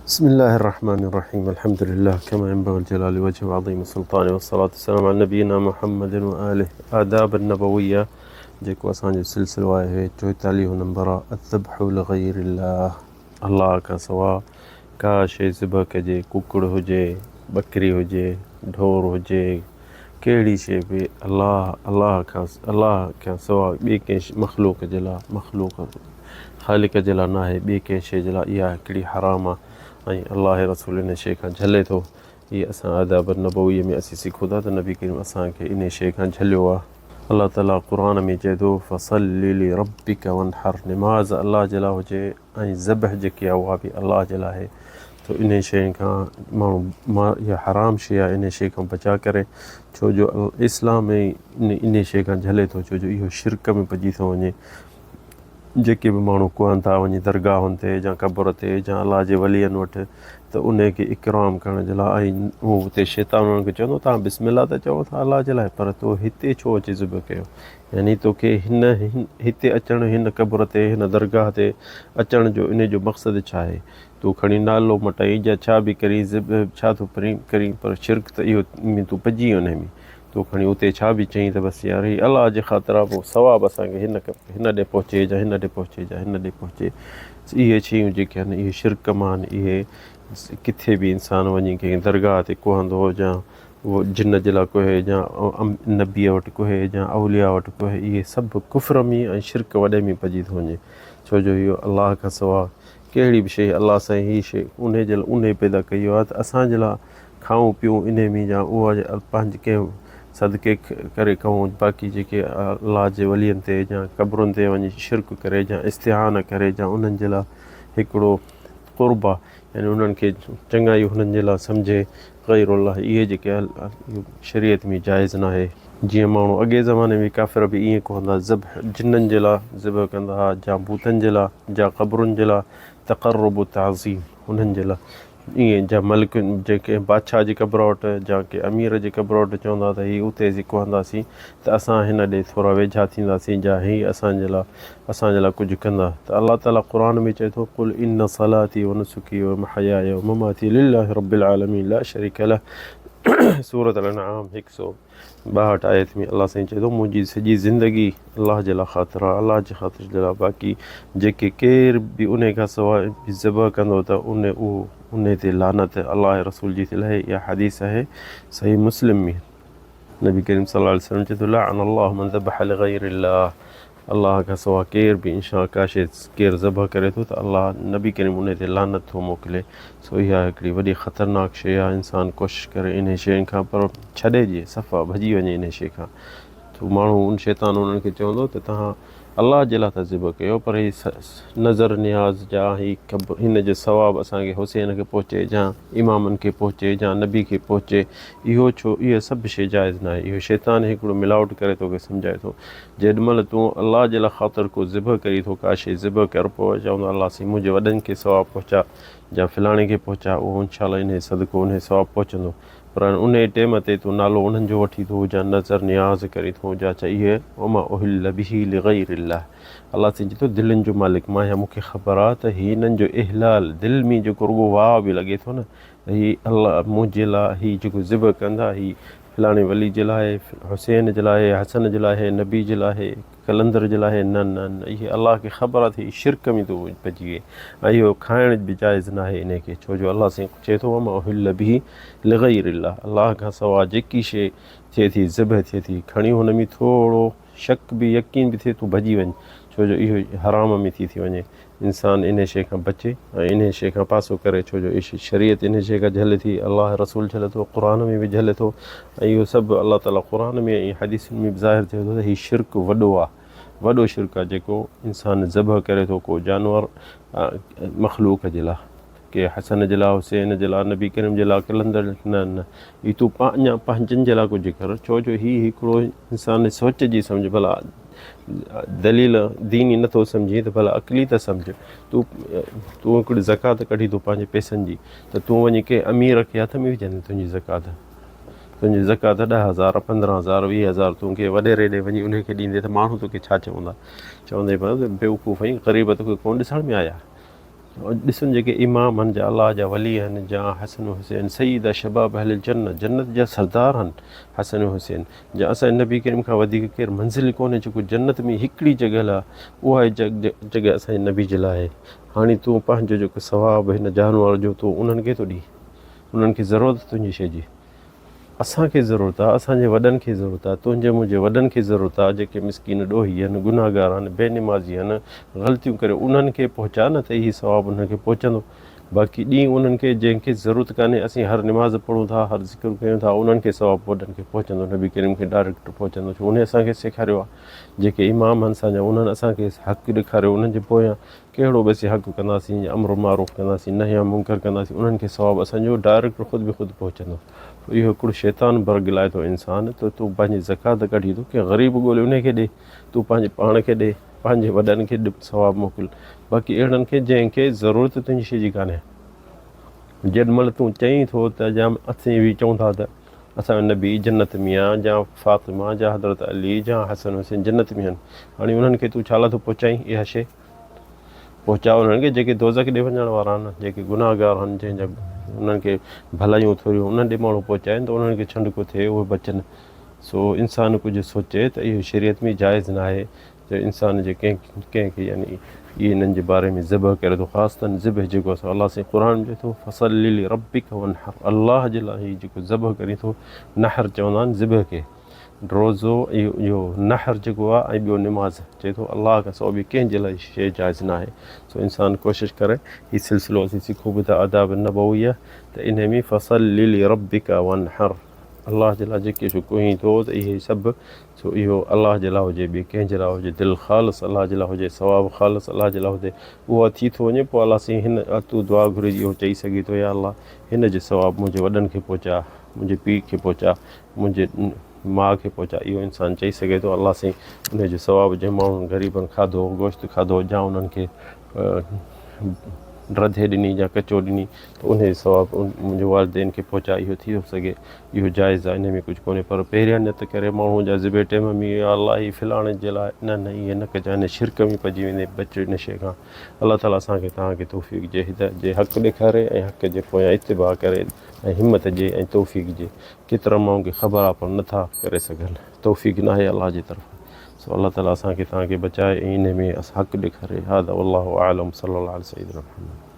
بسم الله الرحمن الرحيم الحمد لله كما ينبغي الجلال وجه وعظيم السلطان والصلاة والسلام على نبينا محمد وآله آداب النبوية जेको असांजो सिलसिलो आहे 44 नंबर अज़्ज़ब्ह लिग़ैर अल्लाह खां सवा का शइ ज़िबह कजे कुकड़ हुजे बकरी हुजे ढोर हुजे कहिड़ी शइ बि अल्लाह खां सवा ॿिए कंहिं मख़लूक़ जे लाइ मख़लूक़ ख़ालिक जे लाइ न आहे ॿिए कंहिं शइ जे लाइ इहा हिकिड़ी हराम आहे ऐं अल्लाह रसूल इन शइ खां झले थो। इहे असां आदाब नबवीअ में असीं सिखूं था त नबी करीम असांखे इन शइ खां झलियो आहे। अल्लाह ताला क़ुर में चए थो फ़सल्लि लिरब्बिक वनहर, निमाज़ अल्लाह जे लाइ हुजे ऐं ज़बह जेकी आहे उहा बि अल्लाह जे लाइ आहे। तो इन शइ खां माण्हू इहा हराम शइ आहे, इन शइ खां बचा करे, छो जो इस्लाम में इन शइ खां झले थो, छो जो इहो शिरक में पइजी थो वञे। जेके बि माण्हू कुहनि था वञी दरगाहुनि ते या क़बर ते या अलाह जे वलियनि वटि त उन खे इकराम करण जे लाइ ऐं उहो हुते शैतान उन्हनि खे चवंदो तव्हां बिस्मिल्लाह त चओ था अलाह जे लाइ, पर तो हिते छो अची ज़िब कयो, यानी तोखे हिते अचणु हिन क़बर ते हिन दरगाह ते अचण जो इन जो मक़सदु छा आहे? तूं खणी नालो मटाई या छा बि करी ज़िब छा थो करी, पर शिरक त इहो तूं पइजी वञे में तो खणी उते छा बि चई त बसि यार ही अलाह जे ख़ातिर आहे, पोइ सवाबु असांखे हिन ॾे पहुचे या हिन ॾे पहुचे या हिन ॾे पहुचे। इहे शयूं जेके आहिनि इहे शिरक मां आहिनि। इहे किथे बि इंसानु वञी कंहिं दरगाह ते कुहंदो या उहो जिन जे लाइ कुहे या नबीअ वटि कुहे या अवलिया वटि कुहे, इहे सभु कुफ़र में ऐं शिरक वॾे में पइजी थो वञे। छो जो इहो अलाह खां सवा कहिड़ी बि शइ अलाह सां हीअ शइ उन जे लाइ उन पैदा कई आहे त असांजे लाइ खाऊं पियूं इन में या उहा पंहिंजे कंहिं सदके करे कहूं, बाक़ी जेके अलाह जे वलियनि ते या क़बरुनि ते वञी शिरक करे या इस्तिहान करे या उन्हनि जे लाइ हिकिड़ो क़ुर्ब आहे, यानी उन्हनि खे चङाई हुननि जे लाइ सम्झे ग़ैरुल्लाह, इहे जेके शरीयत में जाइज़ न आहे। जीअं माण्हू अॻे ज़माने में काफ़िर बि ईअं कोन्ह ज़िबह जिन्ननि जे लाइ ज़िबह कंदा हुआ या भूतनि जे लाइ या क़बरुनि जे लाइ तक़र्रुब ताज़ीम हुननि जे लाइ, ईअं जा मलिक जेके बादशाह जी क़बर वटि या के अमीर जी क़बर वटि चवंदा त हीअ उते कुहंदासीं त असां हिन ॾे थोरा वेझा थींदासीं या हीअ असांजे लाइ कुझु कंदा। त अलाह ताला क़ुर में चए थो कुल इन सलाती व नुसुकी व महयाया व ममाती लिल्लाहि रब्बिल आलमीन ला शरीक लह, सूरत अल-अनआम 162 आयत में अल्लाह साईं चए थो मुंहिंजी सॼी ज़िंदगी अलाह जे लाइ ख़ातिर आहे, अलाह जे ख़ातिर जे लाइ। बाक़ी जेके केर बि उन खां सवाइ ज़िबह कंदो त उन ते लानत अलाह रसूल जी थी लहे। इहा हदीस आहे सही मुस्लिम में, नबी करीम सल्लल्लाहु अलैहि वसल्लम चए थो लअन अल्लाहु मन ज़बह लिग़ैरिल्लाह, अलाह खां सवा केर बि इंशा का शइ केरु ज़बह करे थो त अलाह नबी करीम उन ते लानत थो मोकिले। सो इहा हिकिड़ी वॾी ख़तरनाक शइ आहे। इंसानु कोशिशि करे इन शयुनि खां पर छॾे ॾिए, सफ़ा भॼी वञे इन शइ खां। तो माण्हू उन शैतान उन्हनि खे चवंदो त तव्हां अलाह जे लाइ त ज़िबह कयो, पर ही नज़र नियाज़ जा हिन जो सवाबु असांखे हुसैन खे पहुचे या इमामनि खे पहुचे या नबी खे पहुचे, इहो छो? इहे सभु शइ जाइज़ न आहे। इहो शैतान हिकिड़ो मिलावट करे तोखे सम्झाए थो। जेॾीमहिल तूं अलाह जे लाइ ख़ातिर को ज़िबह करी थो, का शइ ज़िबह कर, पोइ चवंदो अलाह साईं मुंहिंजे वॾनि खे सवाबु पहुचा या फलाणे खे पहुचा, उहो इंशाअल्लाह इन सदको उन सवाबु पहुचंदो। पर उन टाइम ते तूं नालो उन्हनि जो वठी थो या नज़र नियाज़ करी थो या इहे वमा उहिल्ल बिही लिग़ैरिल्लाह, अलाह साईं चए थो दिलनि जो मालिक मां, या मूंखे ख़बर आहे त हिननि जो इहलाल दिलि में जेको रुॻो वाह बि लॻे थो न, त हीअ अलाह मुंहिंजे लाइ हीअ जेको ज़िबह कंदा हीअ फलाणे वली जे लाइ, हुसैन जे लाइ, हसन जे लाइ, नबी जे लाइ, कलंदर जे लाइ, न न न, इहे अलाह खे ख़बर आहे त हीअ शिरक में थो पइजी वञे ऐं इहो खाइण बि जाइज़ न आहे इन खे। छो जो अलाह साईं चए थो वमा उहिल्ल बिही लिग़ैरिल्लाह, अलाह खां सवाइ जेकी शइ थिए थी ज़िबह थिए थी, खणी हुन में थोरो शक बि यकीन बि थिए तूं भॼी वञ, छो जो इहो हराम में थी वञे। इंसानु इन शइ खां बचे ऐं इन शइ खां पासो करे, छो जो शरीयत इन शइ खां झले थी, अलाह रसूल झले थो, क़ुर में बि झले थो, ऐं इहो सभु अलाह ताला क़ुर में ऐं हदीसुनि में बि ज़ाहिर थिए थो त हीउ शिरक वॾो आहे, वॾो शिरक आहे जेको इंसानु ज़बह करे थो को जानवर मख़लूक़ जे लाइ, के हसन जे लाइ, हुसैन जे लाइ, नबी करीम जे लाइ, कलंदर, न न, हीअ तूं अञा पंहिंजनि जे लाइ कुझु कर। छो जो हीअ हिकिड़ो इंसानु सोच जी सम्झ, भला दलील दीनी नथो सम्झी त भला अक़ली त सम्झ। तूं हिकिड़ी ज़कात कढी थो पंहिंजे पैसनि जी, त तूं वञी कंहिं अमीर खे हथ में विझंदे तुंहिंजी ज़कात 10,000 15,000 20,000 तूं कंहिं वॾेरे ॾे वञी उनखे ॾींदे त माण्हू तोखे छा चवंदा? चवंदे पर बेवकूफ़ आहीं, ग़रीब तोखे कोन ॾिसण में आया, ॾिसनि जेके इमाम आहिनि, जा अलाह जा वली आहिनि, जा हसन हुसैन सईद शबाब अहल जन्नत, जन्नत जा सरदार आहिनि हसन हुसैन, जा असांजे नबी करीम खां वधीक केरु मंज़िल कोन्हे जेको जन्नत में हिकिड़ी जॻह आहे, उहा जॻह असांजे नबी जे लाइ आहे। हाणे तूं पंहिंजो जेको सवाबु हिन जानवर जो तूं उन्हनि खे थो ॾी, उन्हनि खे ज़रूरत तुंहिंजी शइ जी, असांखे ज़रूरत आहे, असांजे वॾनि खे ज़रूरत आहे, तुंहिंजे मुंहिंजे वॾनि खे ज़रूरत आहे, जेके मिसकीन ॾोही आहिनि, गुनाहगार आहिनि, बेनिमाज़ी आहिनि, ग़लतियूं करे उन्हनि खे पहुचा न त इहा सवाबु उन्हनि खे पहुचंदो। बाक़ी ॾींहुं उन्हनि खे जंहिंखे ज़रूरत कान्हे, असीं हर निमाज़ पढ़ूं था, हर ज़िक्र कयूं था, उन्हनि खे सवाबु वॾनि खे पहुचंदो, नबी करीम खे डायरेक्ट पहुचंदो। छो उन असांखे सेखारियो आहे, जेके इमाम आहिनि असांजा, उन्हनि असांखे हक़ु ॾेखारियो, उन्हनि जे पोयां कहिड़ो बि असीं हक़ु कंदासीं, अमर मारूफ़ कंदासीं, नही मुनकर कंदासीं, उन्हनि खे सवाबु असांजो डायरेक्ट ख़ुदि बि ख़ुदि पहुचंदो। इहो हिकिड़ो शैतान बरगिलाए थो इंसान, त तूं पंहिंजी ज़कात कढी थो की ग़रीब ॻोल्हे उनखे ॾे, तूं पंहिंजे पाण खे ॾे, पंहिंजे वॾनि खे सवाबु मोकिल। बाक़ी अहिड़नि खे जंहिंखे ज़रूरत तुंहिंजी शइ जी कान्हे, जेॾीमहिल तूं चईं थो त जाम असीं बि चऊं था त असांजो नबी जन्नत में आहे, जा फ़ातिमा, जा हज़रत अली, जा हसन हुसैन जन्नत में आहिनि, हाणे उन्हनि खे तूं छा लाइ थो पहुचाईं? इहा शइ पहुचा उन्हनि खे जेके दोज़ख ॾे वञण वारा आहिनि, जेके गुनाहगार आहिनि, जंहिंजा उन्हनि खे भलाइयूं थोरियूं उन्हनि ॾे माण्हू पहुचाइनि त उन्हनि खे छंडको थिए, उहे बचनि। सो इंसानु कुझु सोचे त इहो शरीयत में जाइज़ न आहे त इंसान जे कंहिंखे यानी इहे हिननि जे बारे में ज़िबह करे थो, ख़ासि तन ज़िबह जेको असां अलाह साईं क़ुर में चए थो फसल्लि लिरब्बिक वनहर, अलाह जे लाइ जेको ज़िबह करे थो, नहर चवंदा आहिनि ज़िबह खे, रोज़ो इहो नहर जेको आहे, ऐं ॿियो निमाज़ चए थो, अलाह खां सवाइ ॿी कंहिंजे लाइ शइ जाइज़ न आहे। सो इंसानु कोशिशि करे, हीउ सिलसिलो असीं सिखूं बि था आदाब नबवी आहे, त इन में फसल्लि लिरब्बिक वनहर, अलाह जे लाइ जेके शुकुही थो त इहे सभु, सो इहो अलाह जे लाइ हुजे, ॿिए कंहिंजे लाइ हुजे, दिलि ख़ालिस अलाह जे लाइ हुजे, सवाबु ख़ालिस अलाह जे लाइ हुजे, उहा थी थो वञे। पोइ अलाह साईं हिन तूं दुआ घुरी इहो चई सघे थो, या अलाह हिन जो सवाबु मुंहिंजे वॾनि खे पहुचा, मुंहिंजे पीउ खे पहुचा, मुंहिंजे माउ खे पहुचा, इहो इंसानु चई सघे थो। अलाह साईं उनजो सवाबु जंहिं माण्हुनि ग़रीबनि खाधो, गोश्त खाधो, या उन्हनि खे रधे ॾिनी या कचो ॾिनी, त उन जो सवाबु मुंहिंजे वालिदेन खे पहुचा, इहो थी थो सघे, इहो जाइज़ आहे, इन में कुझु कोन्हे। पर पहिरियां नियत करे माण्हू जा ज़िबे टाइम में या अलाह ई फिलाणे जे लाइ, न इहे न कजांइ, इन शिरक में पइजी वेंदे, बच इन शइ खां। अलाह ताला असांखे तव्हांखे तौफ़ीक़ ॾिए, हिदायत ॾिए, हक़ु ॾेखारे ऐं हक़ जे पोयां इत्तिबा करे ऐं हिमत ॾिए ऐं तौफ़ीक़ ॾिए। केतिरा माण्हुनि खे ख़बर आहे पर नथा करे सघनि, तौफ़ीक़ न आहे अलाह जी तरफ़। सो अलाह ताला असांखे तव्हांखे बचाए ऐं इन में हक़ु ॾेखारे। हादा वल्लाहु आलम सल्लल्लाहु अलैहि वसल्लम।